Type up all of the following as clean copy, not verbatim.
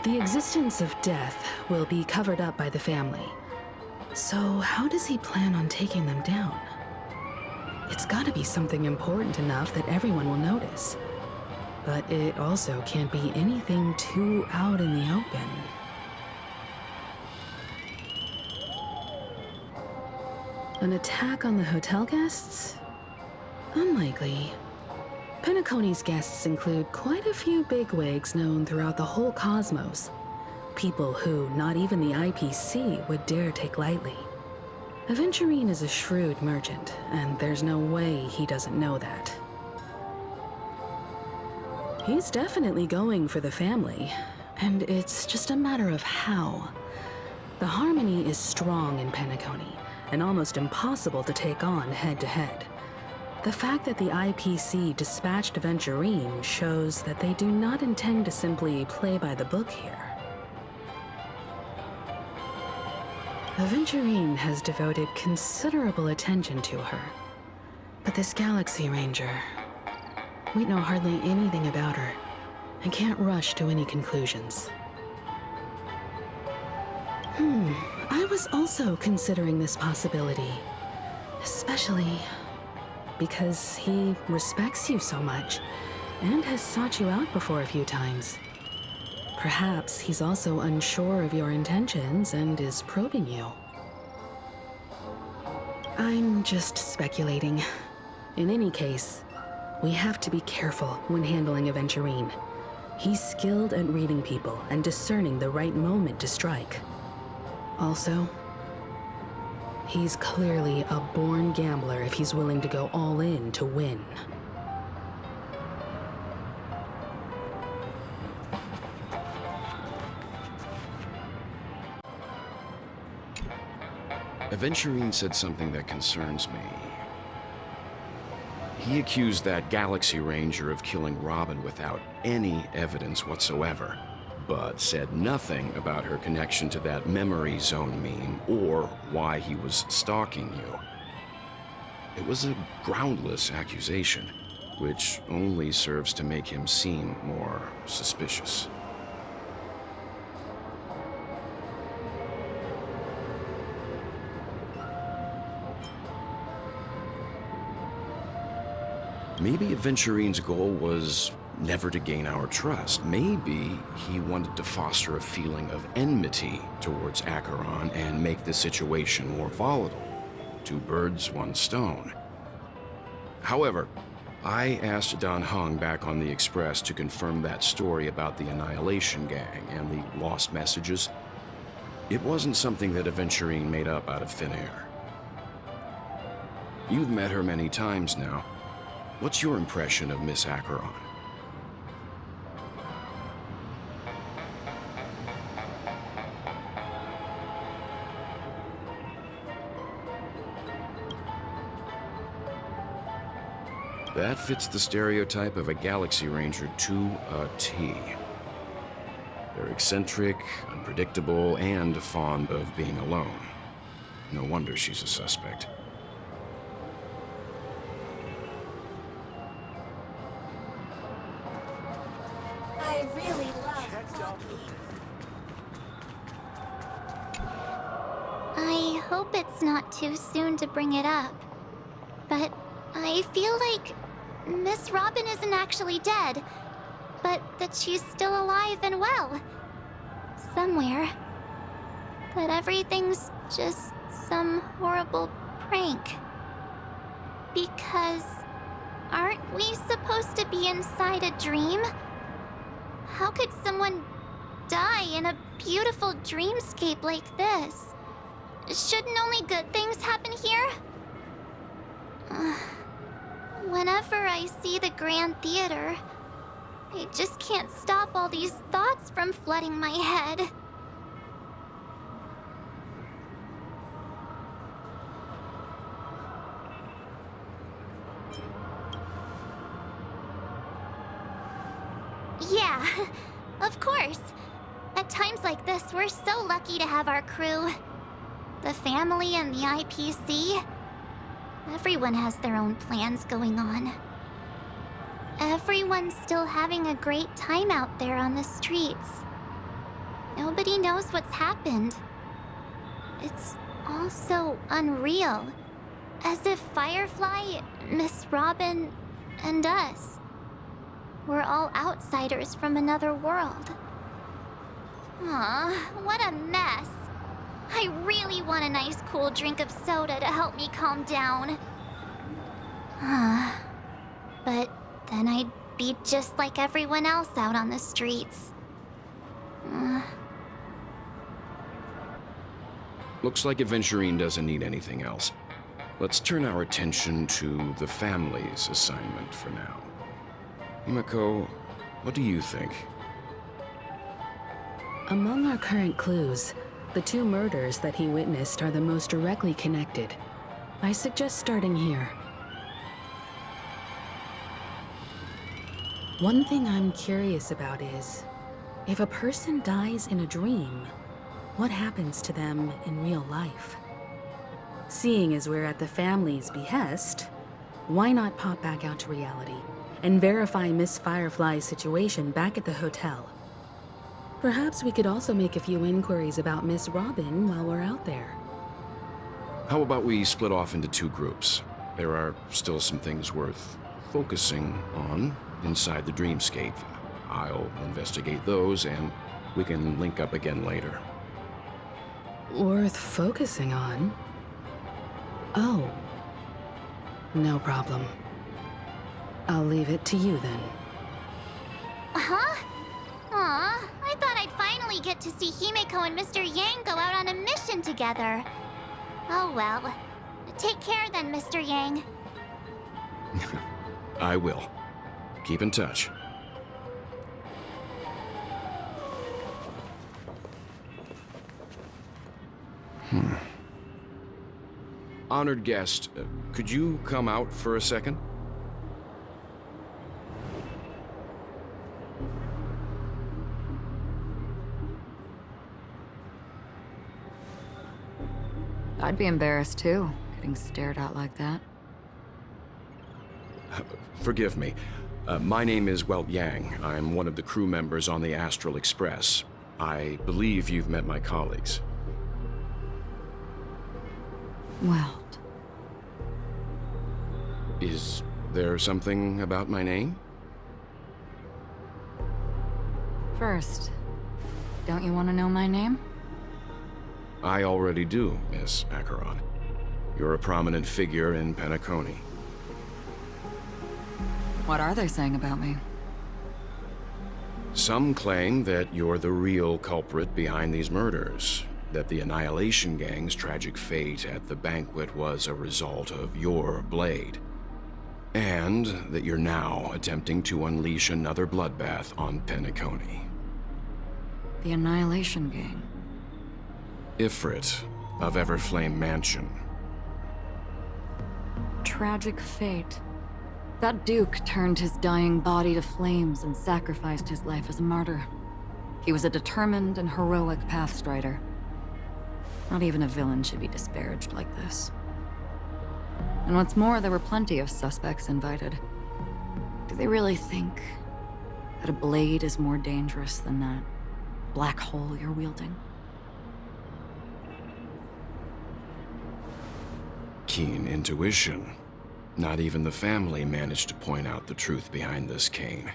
The existence of death will be covered up by the family. So how does he plan on taking them down? It's gotta be something important enough that everyone will notice. But it also can't be anything too out in the open. An attack on the hotel guests? Unlikely. Penacony's guests include quite a few bigwigs known throughout the whole cosmos. People who not even the IPC would dare take lightly. Aventurine is a shrewd merchant, and there's no way he doesn't know that. He's definitely going for the family, and it's just a matter of how. The harmony is strong in Penacony, and almost impossible to take on head-to-head. The fact that the IPC dispatched Aventurine shows that they do not intend to simply play by the book here. Aventurine has devoted considerable attention to her. But this Galaxy Ranger, we know hardly anything about her, and can't rush to any conclusions. I was also considering this possibility, especially because he respects you so much, and has sought you out before a few times. Perhaps he's also unsure of your intentions and is probing you. I'm just speculating. In any case, we have to be careful when handling Aventurine. He's skilled at reading people and discerning the right moment to strike. Also, he's clearly a born gambler if he's willing to go all in to win. Aventurine said something that concerns me. He accused that Galaxy Ranger of killing Robin without any evidence whatsoever, but said nothing about her connection to that memory zone meme or why he was stalking you. It was a groundless accusation, which only serves to make him seem more suspicious. Maybe Aventurine's goal was never to gain our trust. Maybe he wanted to foster a feeling of enmity towards Acheron and make the situation more volatile. Two birds, one stone. However, I asked Dan Heng back on the Express to confirm that story about the Annihilation Gang and the lost messages. It wasn't something that Aventurine made up out of thin air. You've met her many times now. What's your impression of Miss Acheron? That fits the stereotype of a Galaxy Ranger to a T. They're eccentric, unpredictable, and fond of being alone. No wonder she's a suspect. I really love coffee. I hope it's not too soon to bring it up, but I feel like Miss Robin isn't actually dead, but that she's still alive and well. Somewhere. That everything's just some horrible prank. Because aren't we supposed to be inside a dream? How could someone die in a beautiful dreamscape like this? Shouldn't only good things happen here? Whenever I see the Grand Theater, I just can't stop all these thoughts from flooding my head. Yeah, of course. At times like this, we're so lucky to have our crew. The family and the IPC. Everyone has their own plans going on. Everyone's still having a great time out there on the streets. Nobody knows what's happened. It's all so unreal. As if Firefly, Miss Robin, and us were all outsiders from another world. Aw, what a mess. I really want a nice cool drink of soda to help me calm down. But then I'd be just like everyone else out on the streets. Looks like Aventurine doesn't need anything else. Let's turn our attention to the family's assignment for now. Himiko, what do you think? Among our current clues, the two murders that he witnessed are the most directly connected. I suggest starting here. One thing I'm curious about is, if a person dies in a dream, what happens to them in real life? Seeing as we're at the family's behest, why not pop back out to reality and verify Miss Firefly's situation back at the hotel? Perhaps we could also make a few inquiries about Miss Robin while we're out there. How about we split off into two groups? There are still some things worth focusing on inside the dreamscape. I'll investigate those, and we can link up again later. Worth focusing on? Oh. No problem. I'll leave it to you then. Huh? Aw, I thought I'd finally get to see Himiko and Mr. Yang go out on a mission together. Oh well. Take care then, Mr. Yang. I will. Keep in touch. Honored guest, could you come out for a second? I'd be embarrassed too, getting stared at like that. Forgive me. My name is Yang. I'm one of the crew members on the Astral Express. I believe you've met my colleagues. Well, Is there something about my name? first, don't you want to know my name? I already do, Miss Acheron. You're a prominent figure in Penacony. What are they saying about me? Some claim that you're the real culprit behind these murders, that the Annihilation Gang's tragic fate at the banquet was a result of your blade, and that you're now attempting to unleash another bloodbath on Penacony. The Annihilation Gang. Ifrit of Everflame Mansion. Tragic fate. That Duke turned his dying body to flames and sacrificed his life as a martyr. He was a determined and heroic pathstrider. Not even a villain should be disparaged like this. And what's more, there were plenty of suspects invited. Do they really think that a blade is more dangerous than that black hole you're wielding? Keen intuition. Not even the family managed to point out the truth behind this cane.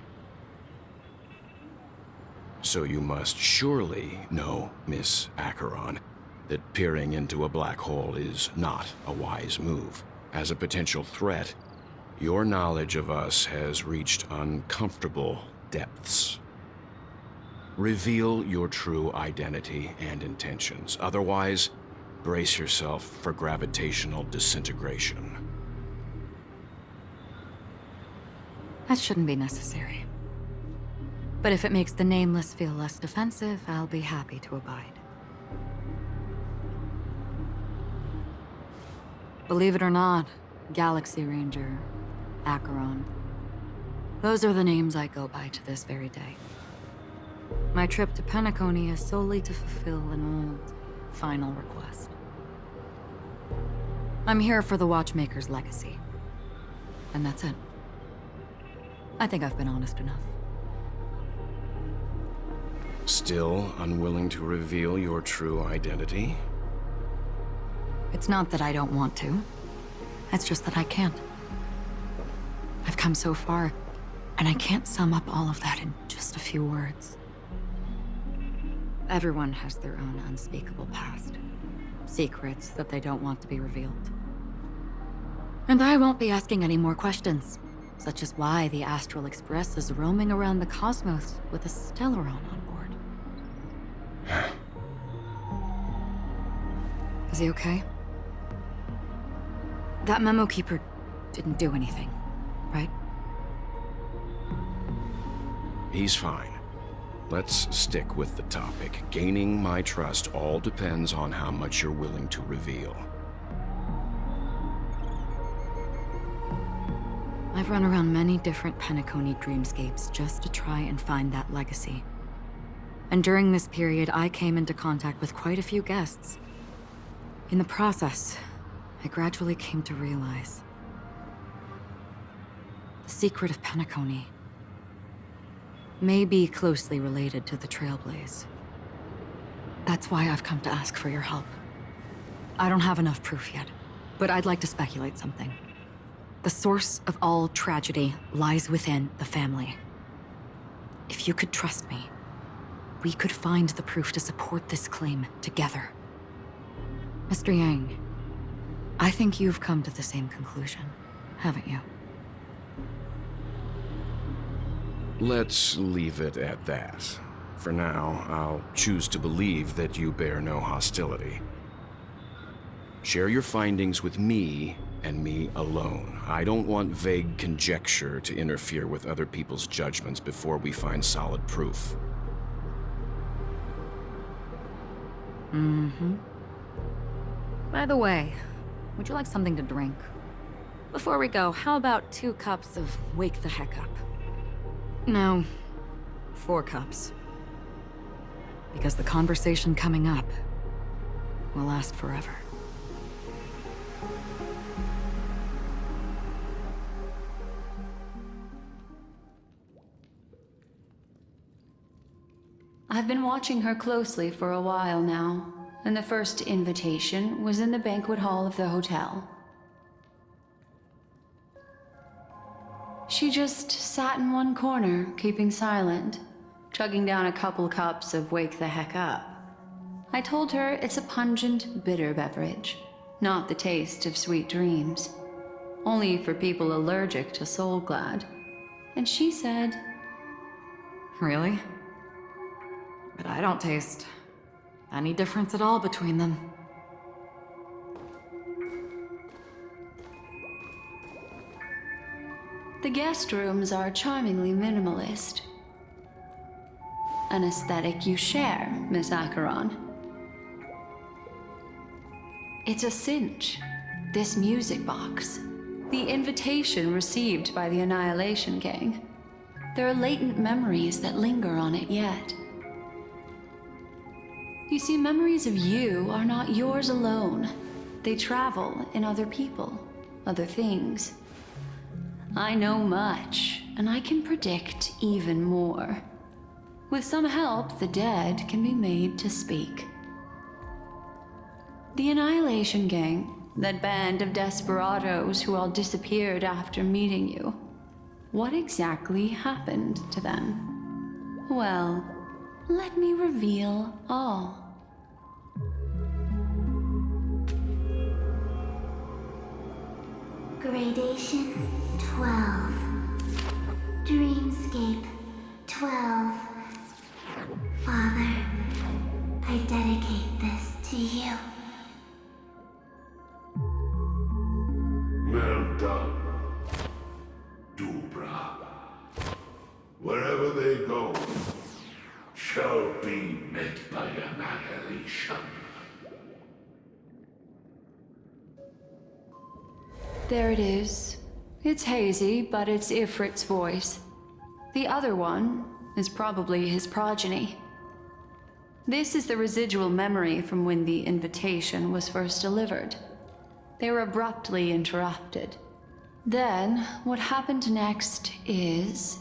So you must surely know, Miss Acheron, that peering into a black hole is not a wise move. As a potential threat, your knowledge of us has reached uncomfortable depths. Reveal your true identity and intentions. Otherwise, brace yourself for gravitational disintegration. That shouldn't be necessary. But if it makes the Nameless feel less defensive, I'll be happy to abide. Believe it or not, Galaxy Ranger, Acheron. Those are the names I go by to this very day. My trip to Penacony is solely to fulfill an old, final request. I'm here for the Watchmaker's legacy. And that's it. I think I've been honest enough. Still unwilling to reveal your true identity? It's not that I don't want to. It's just that I can't. I've come so far, and I can't sum up all of that in just a few words. Everyone has their own unspeakable past. Secrets that they don't want to be revealed. And I won't be asking any more questions, such as why the Astral Express is roaming around the cosmos with a Stellaron on board. Is he okay? That memo keeper didn't do anything, right? He's fine. Let's stick with the topic. Gaining my trust all depends on how much you're willing to reveal. I've run around many different Penacony dreamscapes just to try and find that legacy. And during this period, I came into contact with quite a few guests. In the process, I gradually came to realize the secret of Penacony may be closely related to the Trailblaze. That's why I've come to ask for your help. I don't have enough proof yet, but I'd like to speculate something. The source of all tragedy lies within the family. If you could trust me, we could find the proof to support this claim together. Mr. Yang, I think you've come to the same conclusion, haven't you? Let's leave it at that. For now, I'll choose to believe that you bear no hostility. Share your findings with me and me alone. I don't want vague conjecture to interfere with other people's judgments before we find solid proof. Mm-hmm. By the way, would you like something to drink? Before we go, how about 2 cups of Wake the Heck Up? No, 4 cups. Because the conversation coming up will last forever. I've been watching her closely for a while now, and the first invitation was in the banquet hall of the hotel. She just sat in one corner, keeping silent, chugging down a couple cups of Wake the Heck Up. I told her it's a pungent, bitter beverage, not the taste of sweet dreams. Only for people allergic to Soul Glad. And she said, Really? But I don't taste any difference at all between them. the guest rooms are charmingly minimalist. An aesthetic you share, Miss Acheron. It's a cinch, this music box. The invitation received by the Annihilation Gang. There are latent memories that linger on it yet. You see, memories of you are not yours alone. They travel in other people, other things. I know much, and I can predict even more. With some help, the dead can be made to speak. The Annihilation Gang, that band of desperados who all disappeared after meeting you. What exactly happened to them? Well, let me reveal all. Gradation 12. Dreamscape 12. Father, I dedicate this to you. Well done, Dubra. Wherever they go, shall be met by annihilation. There it is. It's hazy, but it's Ifrit's voice. The other one is probably his progeny. This is the residual memory from when the invitation was first delivered. They were abruptly interrupted. Then, what happened next is...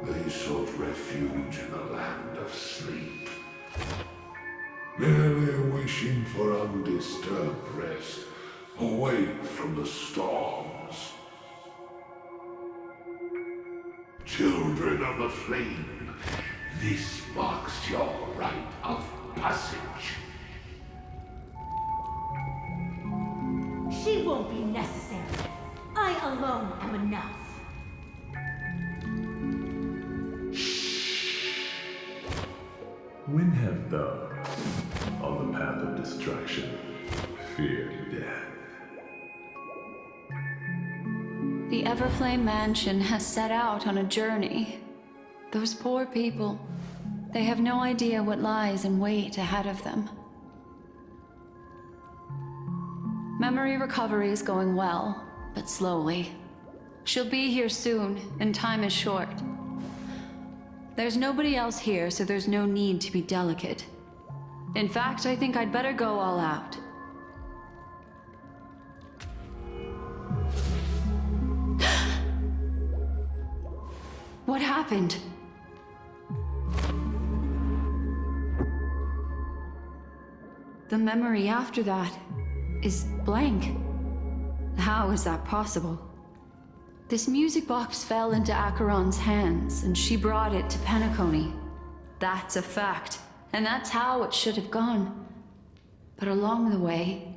They sought refuge in the land of sleep, merely wishing for undisturbed rest away from the storms. Children of the Flame, this marks your rite of passage. She won't be necessary. I alone am enough. When have those on the path of destruction feared death? The Everflame Mansion has set out on a journey. Those poor people, they have no idea what lies in wait ahead of them. Memory recovery is going well, but slowly. She'll be here soon, and time is short. There's nobody else here, so there's no need to be delicate. In fact, I think I'd better go all out. What happened? The memory after that is blank. How is that possible? This music box fell into Acheron's hands, and she brought it to Penacony. That's a fact, and that's how it should have gone. But along the way...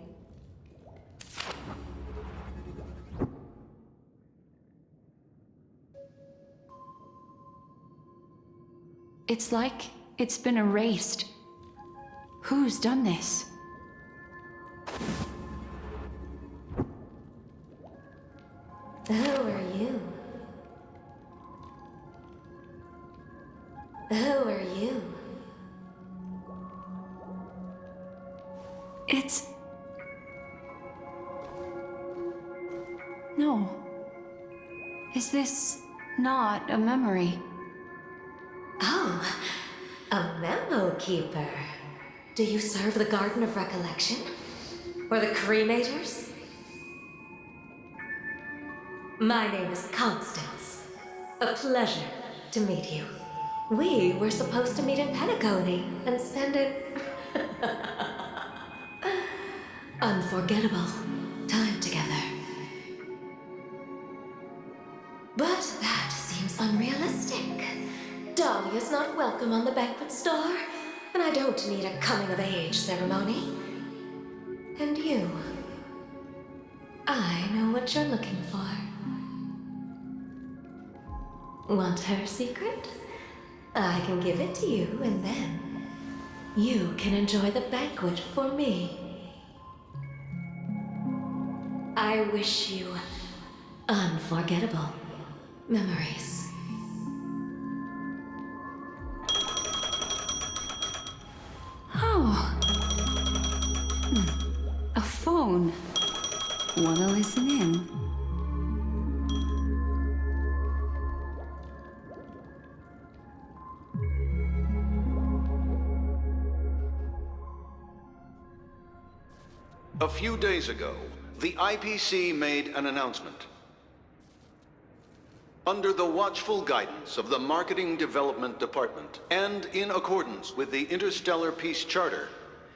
it's like it's been erased. Who's done this? Who are you? Who are you? It's... no. Is this not a memory? Oh, a memo keeper. Do you serve the Garden of Recollection? Or the Cremators? My name is Constance. A pleasure to meet you. We were supposed to meet in Penacony and spend an unforgettable time together. But that seems unrealistic. Dolly is not welcome on the banquet star, and I don't need a coming-of-age ceremony. And you, I know what you're looking for. Want her secret? I can give it to you, and then you can enjoy the banquet for me. I wish you unforgettable memories. Oh. A phone. Wanna listen in? A few days ago, the IPC made an announcement. Under the watchful guidance of the Marketing Development Department, and in accordance with the Interstellar Peace Charter,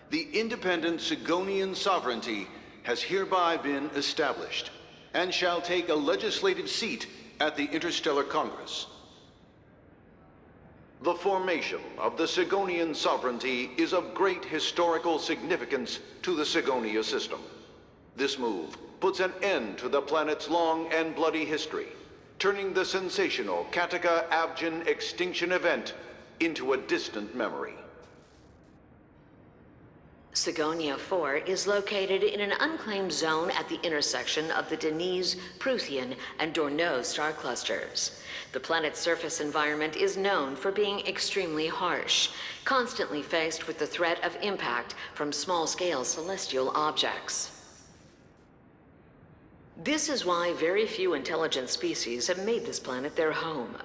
the independent Sigonian sovereignty has hereby been established, and shall take a legislative seat at the Interstellar Congress. The formation of the Sigonian sovereignty is of great historical significance to the Sigonia system. This move puts an end to the planet's long and bloody history, turning the sensational Kataka-Avgin extinction event into a distant memory. Sigonia 4 is located in an unclaimed zone at the intersection of the Denise, Prothean, and Dorneau star clusters. The planet's surface environment is known for being extremely harsh, constantly faced with the threat of impact from small-scale celestial objects. This is why very few intelligent species have made this planet their home,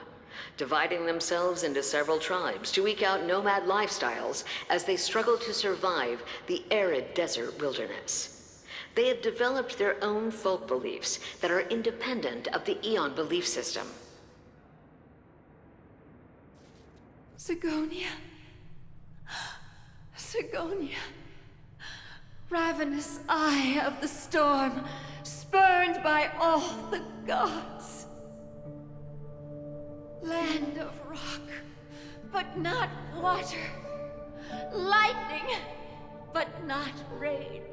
dividing themselves into several tribes to eke out nomad lifestyles as they struggle to survive the arid desert wilderness. They have developed their own folk beliefs that are independent of the Eon belief system. Sigonia. Sigonia. Ravenous eye of the storm, spurned by all the gods. Land of rock, but not water. Lightning, but not rain.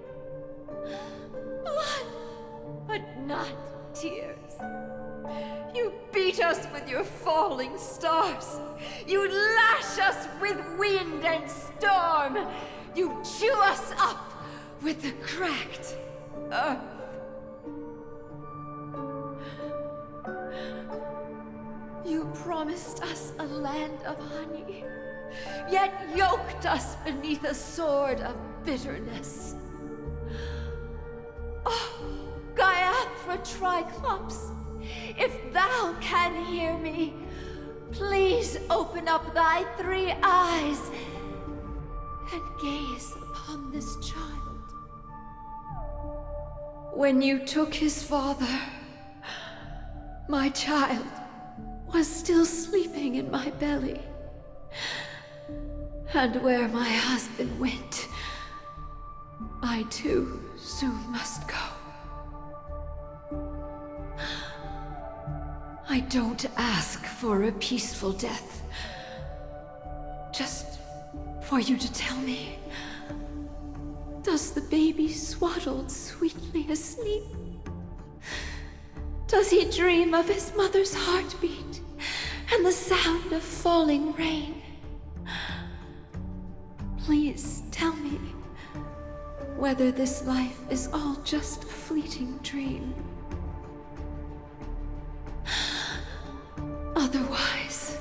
Blood, but not tears. You beat us with your falling stars. You lash us with wind and storm. You chew us up with the cracked earth. You promised us a land of honey, yet yoked us beneath a sword of bitterness. Oh, Gaiathra Triclops, if thou can hear me, please open up thy 3 eyes and gaze upon this child. When you took his father, my child was still sleeping in my belly. And where my husband went, I too soon must go. I don't ask for a peaceful death. Just for you to tell me, does the baby swaddled sweetly asleep? Does he dream of his mother's heartbeat and the sound of falling rain? Please tell me whether this life is all just a fleeting dream. Otherwise,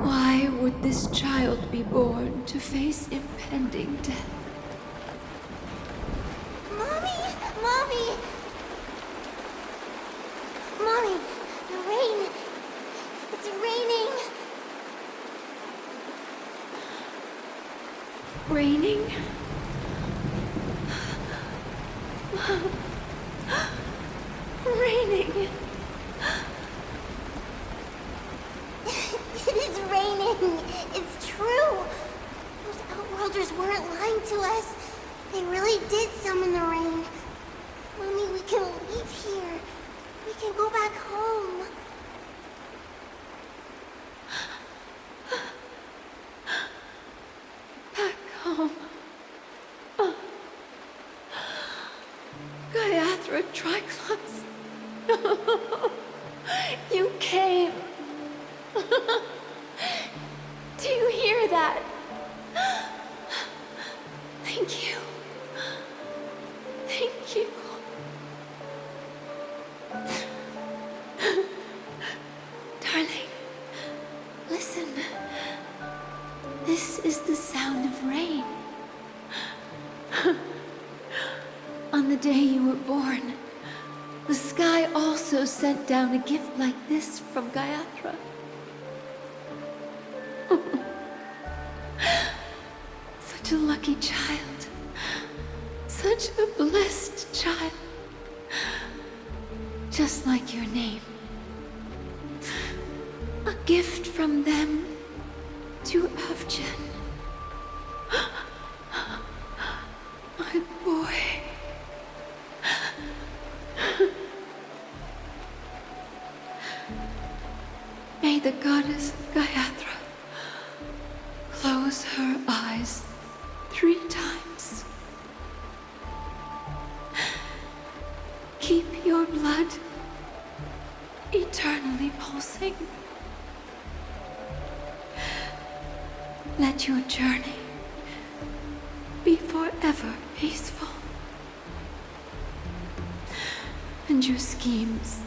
why would this child be born to face impending death? Mommy! Mommy! Mommy, the rain. It's raining. Raining? Raining. It is raining. It's true. Those Outworlders weren't lying to us. They really did summon the rain. Mommy, we can leave here. We can go back home. Back home. Gaiathra Triclops. You came. Do you hear that? Thank you. Thank you. Darling, listen. This is the sound of rain. On the day you were born, the sky also sent down a gift like this from Gaiathra. Such a lucky child. Such a blessed child. Just like your name. A gift from them to Avgen. My boy. May the goddess Gaiathra close her eyes 3 times. Keep your blood eternally pulsing. Let your journey be forever peaceful. And your schemes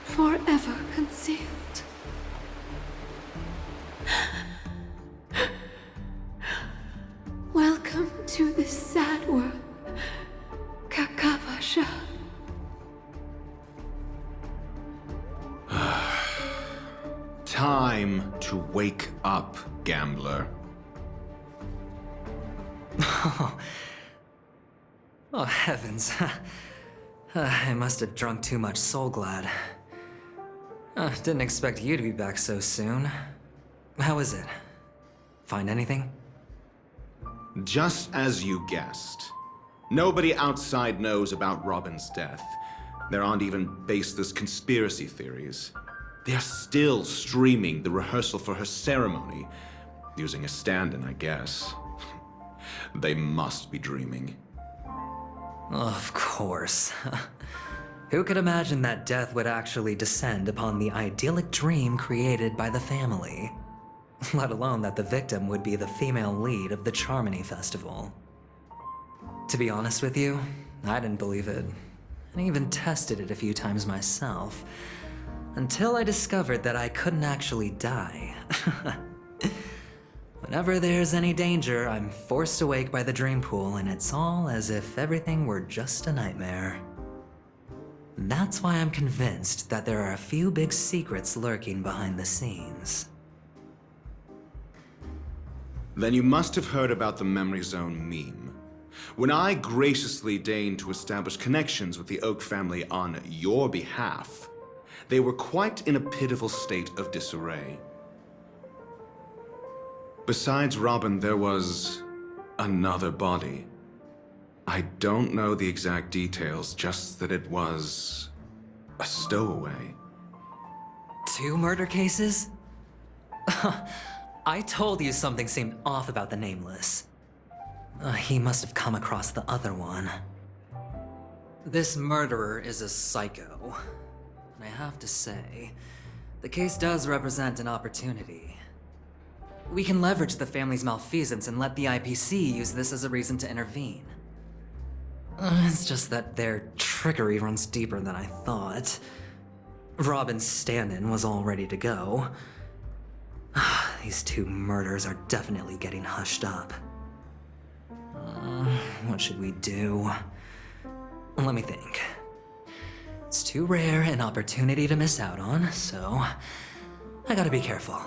forever concealed. Welcome to this sad world, Kakavasha. Time to wake up, gambler. Oh, heavens. I must have drunk too much Soul Glad. Didn't expect you to be back so soon. How is it? Find anything? Just as you guessed. Nobody outside knows about Robin's death. There aren't even baseless conspiracy theories. They're still streaming the rehearsal for her ceremony, using a stand-in, I guess. They must be dreaming. Of course. Who could imagine that death would actually descend upon the idyllic dream created by the family? Let alone that the victim would be the female lead of the Charmony Festival. To be honest with you, I didn't believe it. I even tested it a few times myself, until I discovered that I couldn't actually die. Whenever there's any danger, I'm forced awake by the dream pool, and it's all as if everything were just a nightmare. That's why I'm convinced that there are a few big secrets lurking behind the scenes. Then you must have heard about the Memory Zone meme. When I graciously deigned to establish connections with the Oak family on your behalf, they were quite in a pitiful state of disarray. Besides Robin, there was another body. I don't know the exact details, just that it was a stowaway. 2 murder cases? I told you something seemed off about the Nameless. He must have come across the other one. This murderer is a psycho. And I have to say, the case does represent an opportunity. We can leverage the family's malfeasance and let the IPC use this as a reason to intervene. It's just that their trickery runs deeper than I thought. Robin's stand-in was all ready to go. These 2 murders are definitely getting hushed up. What should we do? Let me think. It's too rare an opportunity to miss out on, so I gotta be careful.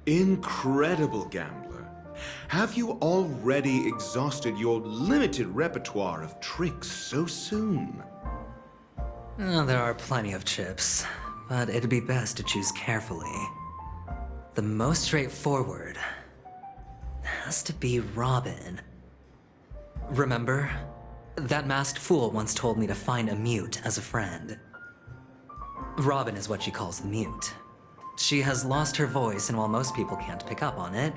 Incredible, Gambler. Have you already exhausted your limited repertoire of tricks so soon? There are plenty of chips, but it'd be best to choose carefully. The most straightforward has to be Robin. Remember? That masked fool once told me to find a mute as a friend. Robin is what she calls the mute. She has lost her voice, and while most people can't pick up on it,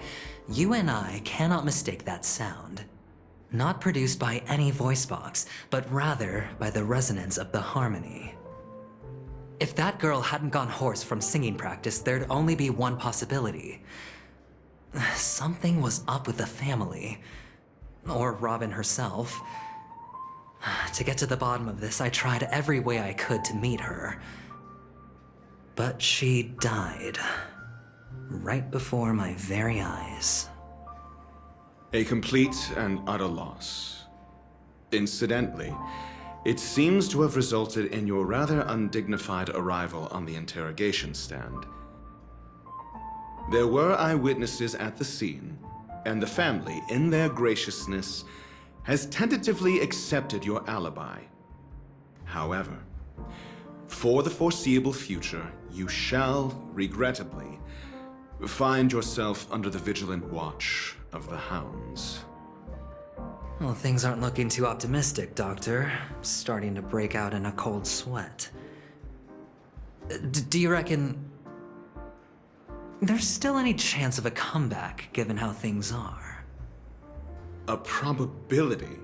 you and I cannot mistake that sound. Not produced by any voice box, but rather by the resonance of the harmony. If that girl hadn't gone hoarse from singing practice, there'd only be one possibility. Something was up with the family. Or Robin herself. To get to the bottom of this, I tried every way I could to meet her. But she died. Right before my very eyes. A complete and utter loss. Incidentally, it seems to have resulted in your rather undignified arrival on the interrogation stand. There were eyewitnesses at the scene, and the family, in their graciousness, has tentatively accepted your alibi. However, for the foreseeable future, you shall, regrettably, find yourself under the vigilant watch of the hounds. Well, things aren't looking too optimistic, Doctor. I'm starting to break out in a cold sweat. Do you reckon there's still any chance of a comeback, given how things are? A probability?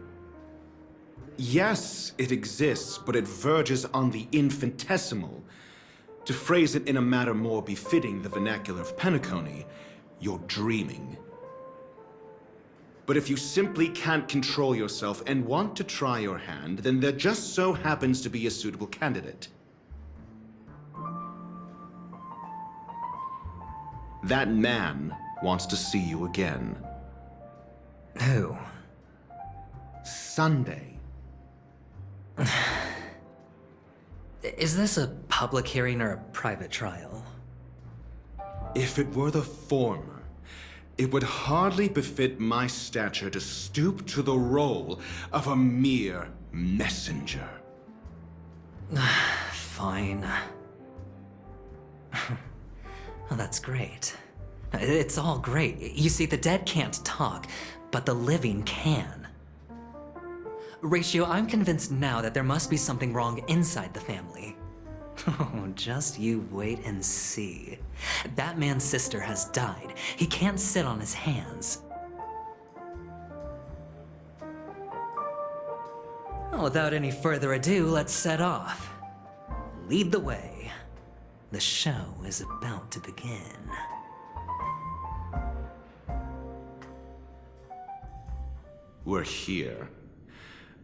Yes, it exists, but it verges on the infinitesimal. To phrase it in a manner more befitting the vernacular of Penacony, you're dreaming. But if you simply can't control yourself and want to try your hand, then there just so happens to be a suitable candidate. That man wants to see you again. Who? Sunday. Is this a public hearing or a private trial? If it were the former, it would hardly befit my stature to stoop to the role of a mere messenger. Fine. Oh, that's great. It's all great. You see, the dead can't talk, but the living can. Ratio, I'm convinced now that there must be something wrong inside the family. Oh, just you wait and see. That man's sister has died. He can't sit on his hands. Well, without any further ado, let's set off. Lead the way. The show is about to begin. We're here.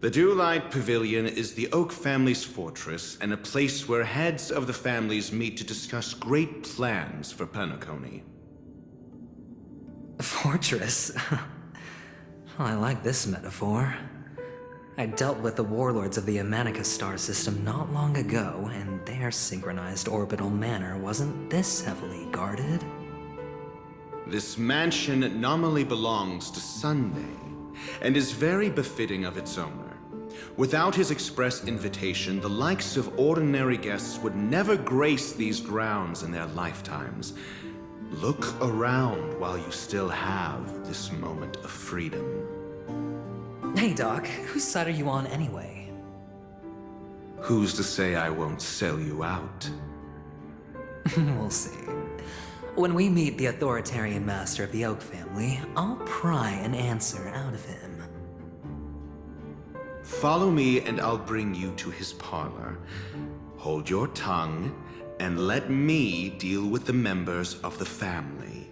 The Dewlight Pavilion is the Oak family's fortress and a place where heads of the families meet to discuss great plans for Penacony. Fortress? I like this metaphor. I dealt with the warlords of the Amanicus star system not long ago, and their synchronized orbital manor wasn't this heavily guarded. This mansion nominally belongs to Sunday, and is very befitting of its owner. Without his express invitation, the likes of ordinary guests would never grace these grounds in their lifetimes. Look around while you still have this moment of freedom. Hey, Doc, whose side are you on anyway? Who's to say I won't sell you out? We'll see. When we meet the authoritarian master of the Oak family, I'll pry an answer out of him. Follow me and I'll bring you to his parlor. Hold your tongue and let me deal with the members of the family.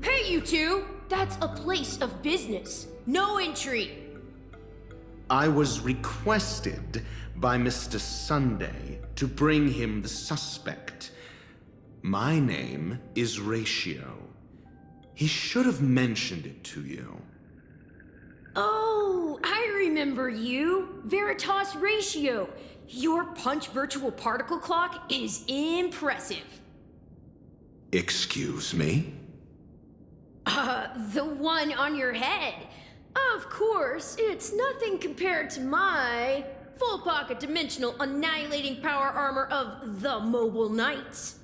Hey, you two! That's a place of business. No entry. I was requested by Mr. Sunday to bring him the suspect. My name is Ratio. He should have mentioned it to you. Oh, I remember you. Veritas Ratio. Your punch virtual particle clock is impressive. Excuse me? The one on your head. Of course, it's nothing compared to my full pocket dimensional annihilating power armor of the Mobile Knights.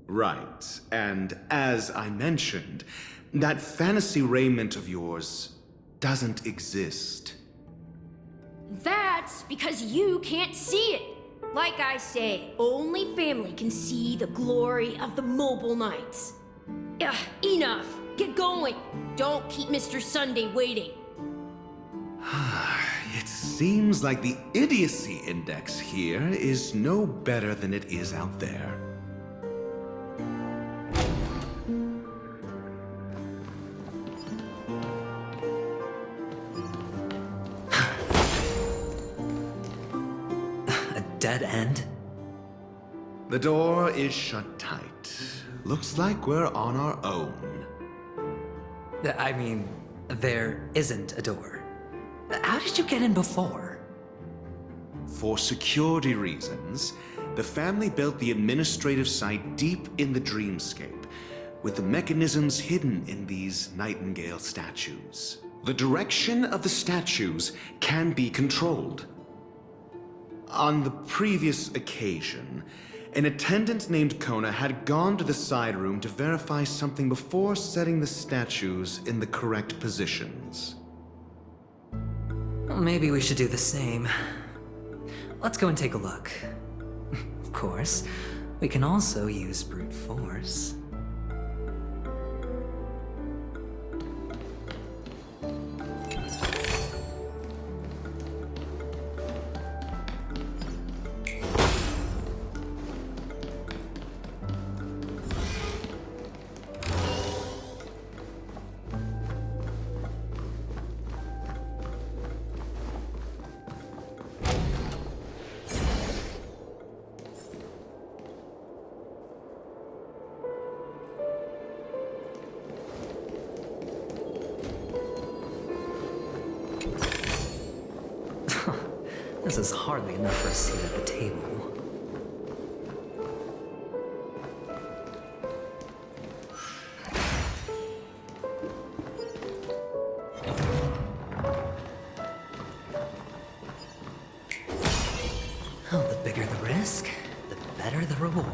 Right, and as I mentioned, that fantasy raiment of yours doesn't exist. That's because you can't see it. Like I say, only family can see the glory of the Mobile Knights. Ugh, enough. Get going. Don't keep Mr. Sunday waiting. It seems like the idiocy index here is no better than it is out there. A dead end? The door is shut tight. Looks like we're on our own. I mean, there isn't a door. How did you get in before? For security reasons, the family built the administrative site deep in the dreamscape, with the mechanisms hidden in these Nightingale statues. The direction of the statues can be controlled. On the previous occasion, an attendant named Kona had gone to the side room to verify something before setting the statues in the correct positions. Well, maybe we should do the same. Let's go and take a look. Of course, we can also use brute force. This is hardly enough for a seat at the table. Oh, the bigger the risk, the better the reward.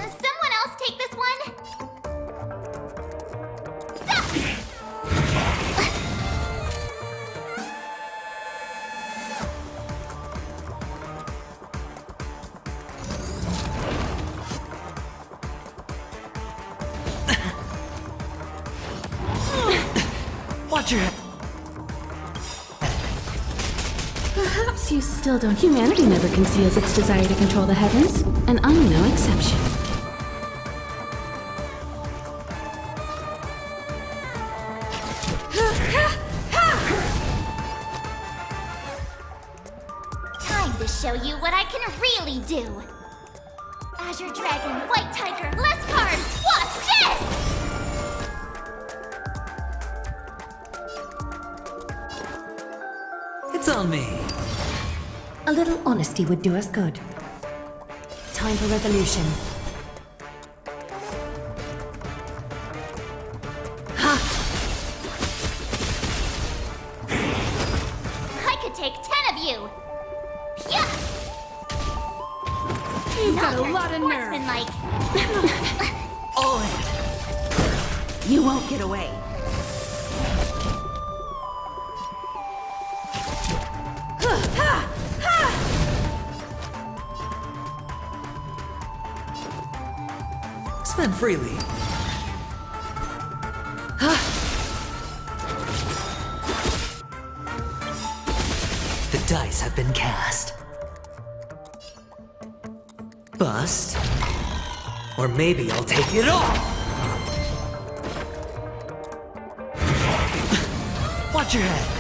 Someone else take this one? Watch your head. Perhaps you still don't. Humanity never conceals its desire to control the heavens, and I'm no exception. Time to show you what I can really do. Azure Dragon, White Tiger, less cards. Watch this! It's on me. A little honesty would do us good. Time for resolution. I could take 10 of you. Yeah. You've got a lot of nerve. Sportsmanlike. All in. You won't get away. Spend freely. The dice have been cast. Bust. Or maybe I'll take it all. Watch your head.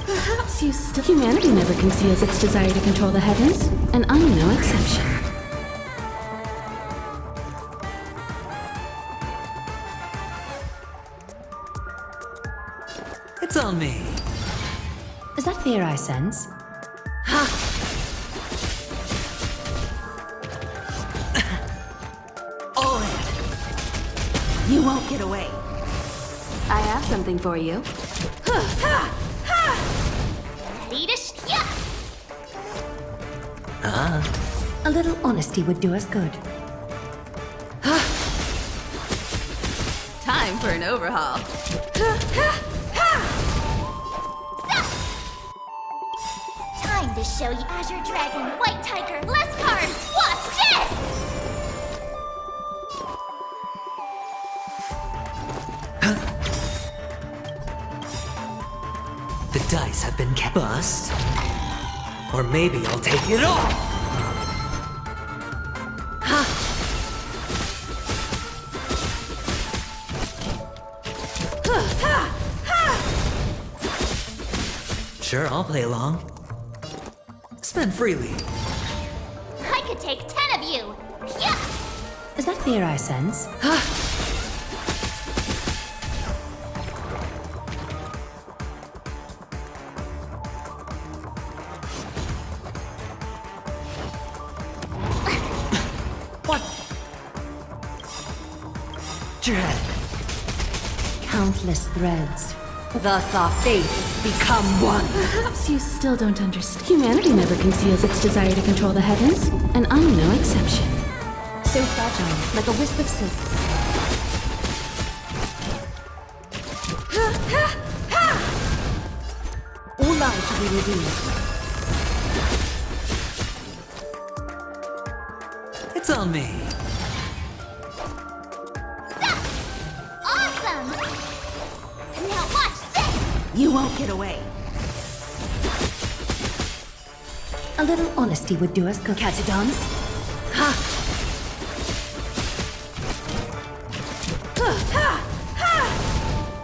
Perhaps you still. Humanity never conceals its desire to control the heavens, and I'm no exception. It's on me. Is that fear I sense? All in. You won't get away. I have something for you. Ready to yeah. A little honesty would do us good. Time for an overhaul. Time to show you Azure Dragon, White Tiger, less cards. Watch this! The dice have been bust. Or maybe I'll take it all. Sure, I'll play along. Spend freely. I could take 10 of you. Yeah. Is that fear I sense? What? Your head. Countless threads. Thus our fates become one. Perhaps you still don't understand. Humanity never conceals its desire to control the heavens, and I'm no exception. So fragile, like a wisp of silk. All lives will be revealed. It's on me. Now watch this! You won't get away. A little honesty would do us good. Catadons. Ha!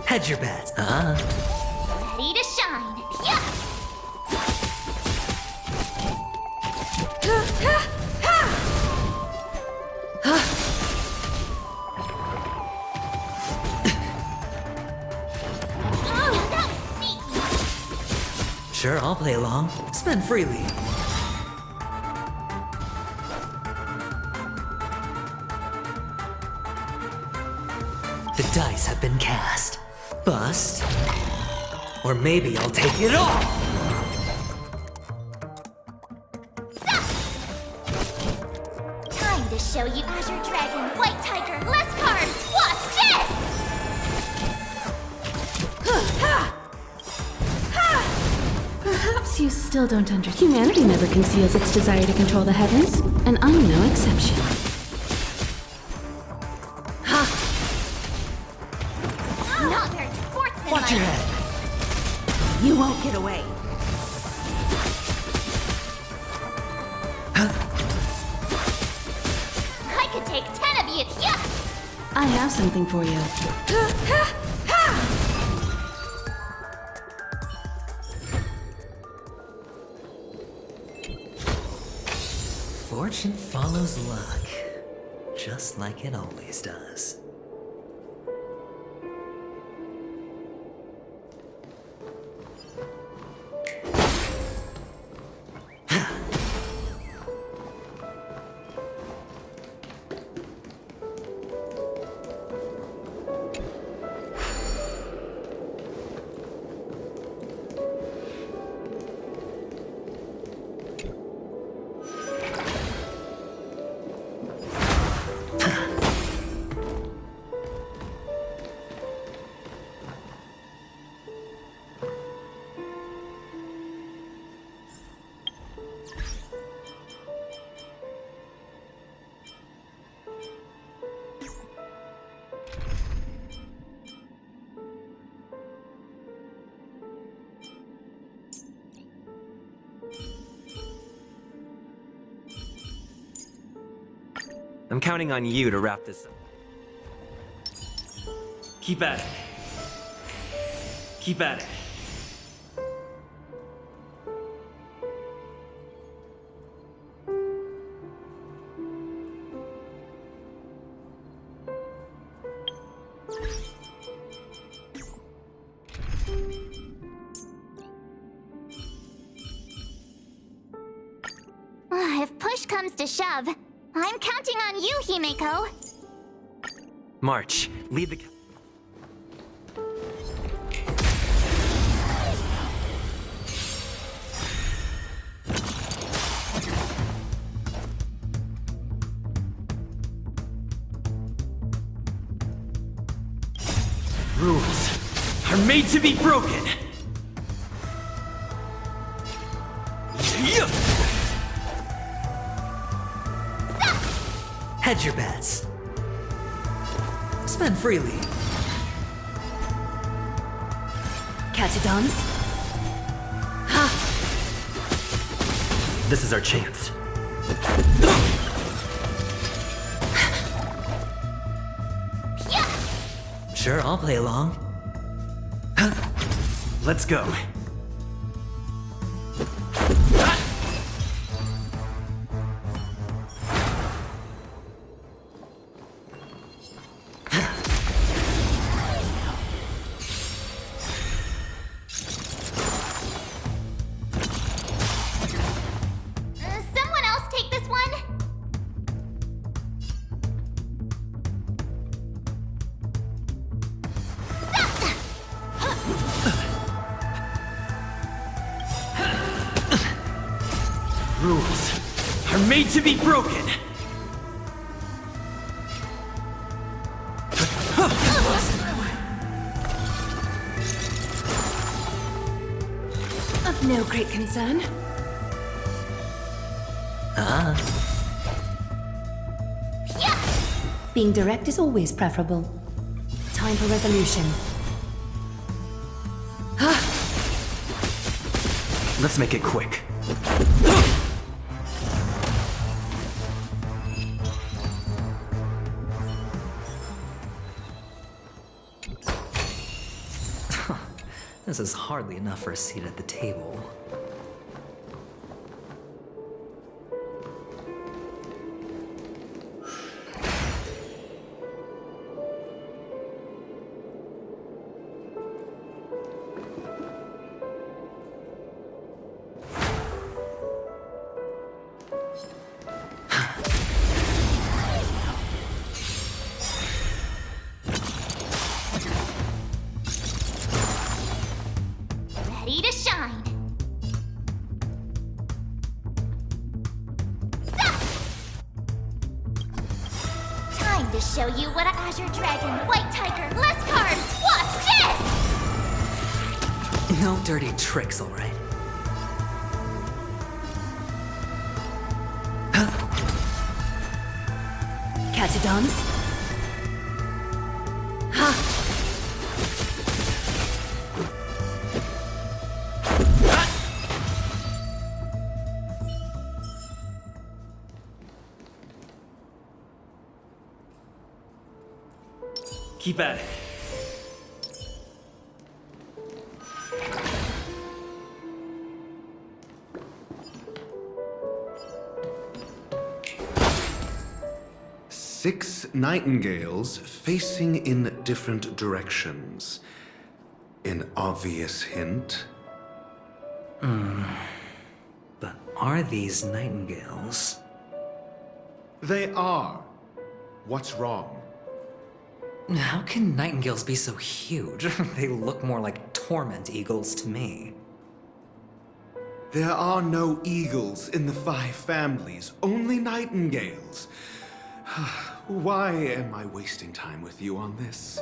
Hedge your bets. Ready to shine. Yeah! That was sneaky. Sure, I'll play along. Spend freely. The dice have been cast. Bust. Or maybe I'll take it all! Time to show you Azure Dragon, White Tiger, less cards! Watch this! Perhaps you still don't understand. Humanity never conceals its desire to control the heavens, and I'm no exception. Not very sportsmanlike. Watch your head. You won't get away. I could take 10 of you. Yeah! I have something for you. Fortune follows luck. Just like it always does. I'm counting on you to wrap this up. Keep at it. Keep at it. If push comes to shove, I'm counting on you, Himeko. March, lead the... Rules are made to be broken. Hedge your bets. Spend freely. Catadons. Ha! This is our chance. Sure, I'll play along. Let's go. Someone else take this one? Rules are made to be broken. Of no great concern. Being direct is always preferable. Time for resolution. Let's make it quick. This is hardly enough for a seat at the table. Ready to shine. Time to show you what a Azure Dragon, White Tiger, less cards. Watch this! No dirty tricks, all right? Catch a dance? Keep at it. Six nightingales facing in different directions. An obvious hint. But are these nightingales? They are. What's wrong? How can nightingales be so huge? They look more like torment eagles to me. There are no eagles in the 5 families, only nightingales. Why am I wasting time with you on this?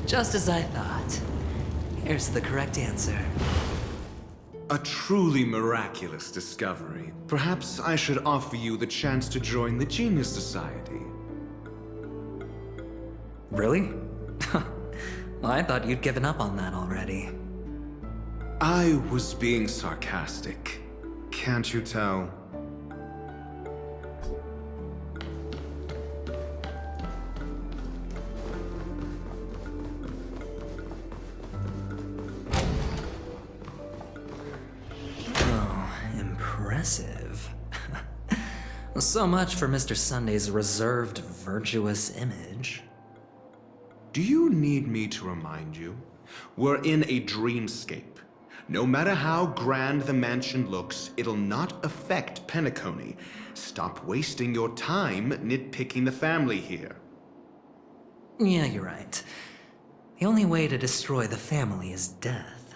Just as I thought. Here's the correct answer. A truly miraculous discovery. Perhaps I should offer you the chance to join the Genius Society. Really? I thought you'd given up on that already. I was being sarcastic. Can't you tell? Impressive. So much for Mr. Sunday's reserved, virtuous image. Do you need me to remind you? We're in a dreamscape. No matter how grand the mansion looks, it'll not affect Penacony. Stop wasting your time nitpicking the family here. Yeah, you're right. The only way to destroy the family is death.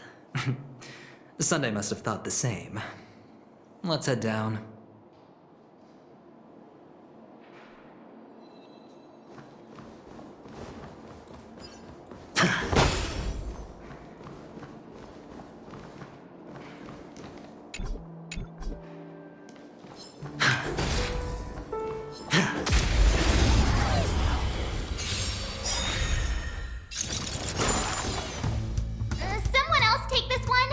Sunday must have thought the same. Let's head down. Someone else take this one?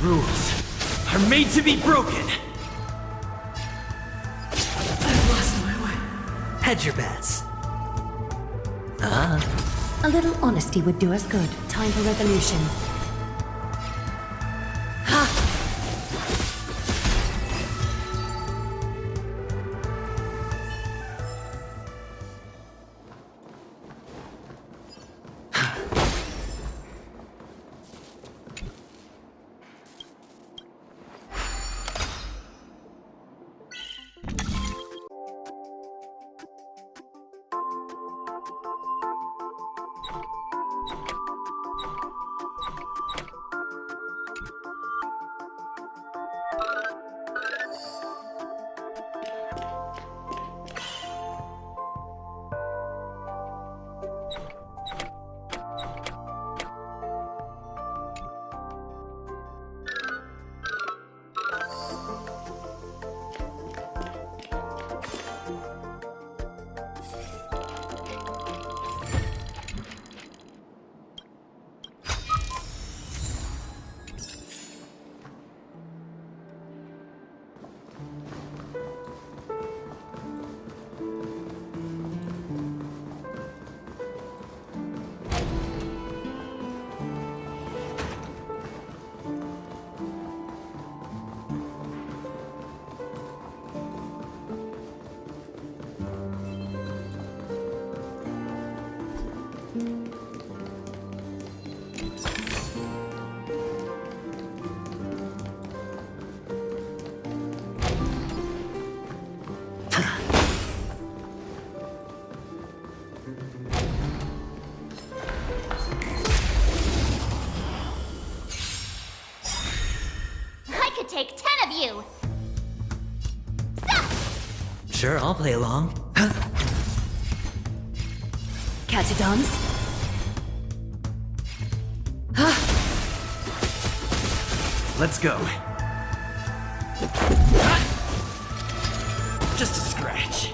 Rules are made to be broken. I've lost my way. Hedge your bets. A little honesty would do us good. Time for resolution. I could take 10 of you! Sure, I'll play along. Catch a dance? Let's go. Just a scratch.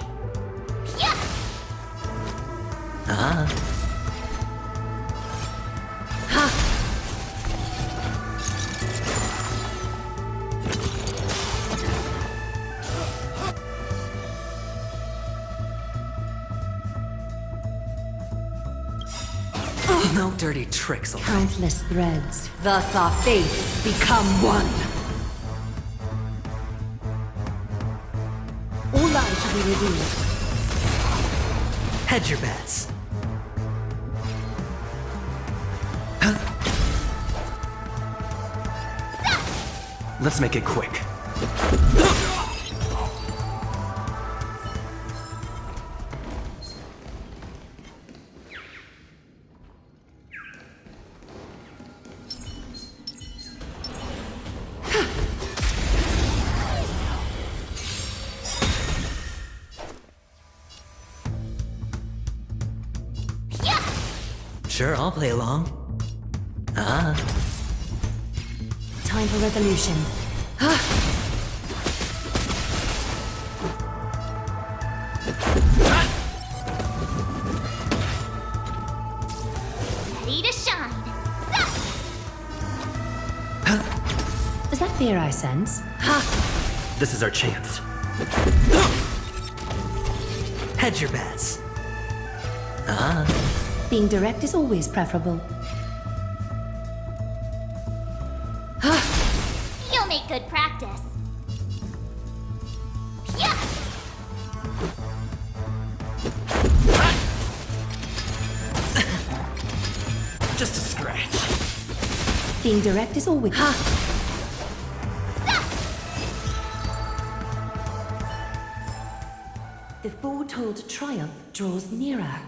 No dirty tricks, alright? Countless threads. Thus our fates become one. All lives will be revealed. Hedge your bets. Let's make it quick. Sure, I'll play along. Time for resolution. Ready to shine! Is that fear I sense? This is our chance. Hedge your bets. Being direct is always preferable. You'll make good practice. Just a scratch. Being direct is always. The foretold triumph draws nearer.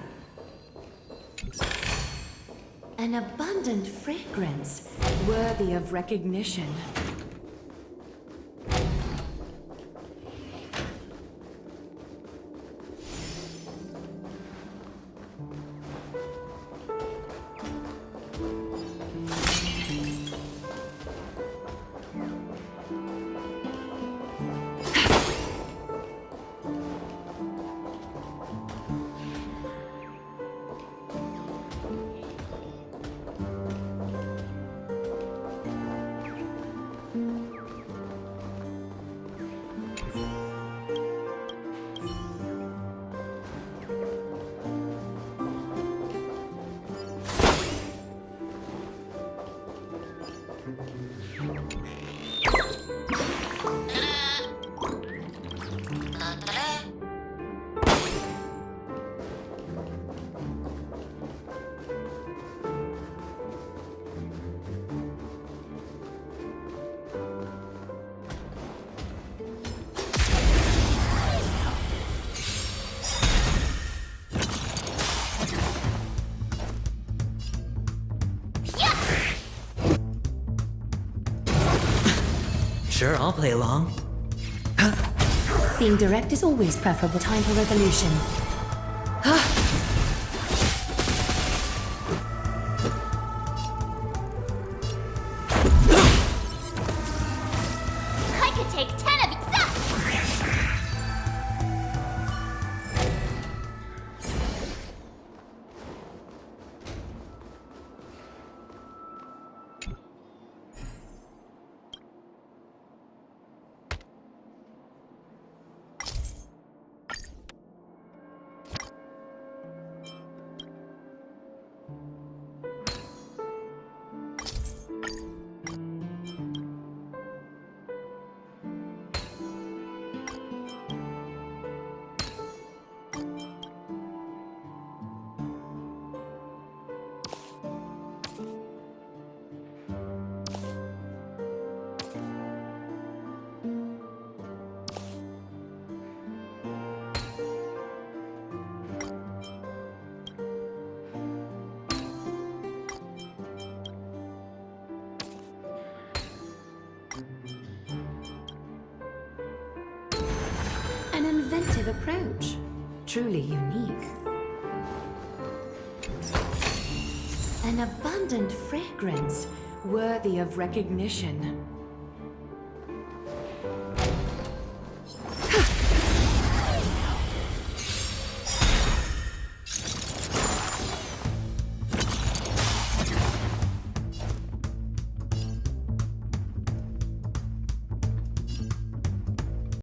An abundant fragrance, worthy of recognition. Sure, I'll play along. Being direct is always preferable. Time for resolution. I could take 10 of these up! An inventive approach. Truly unique. An abundant fragrance, worthy of recognition.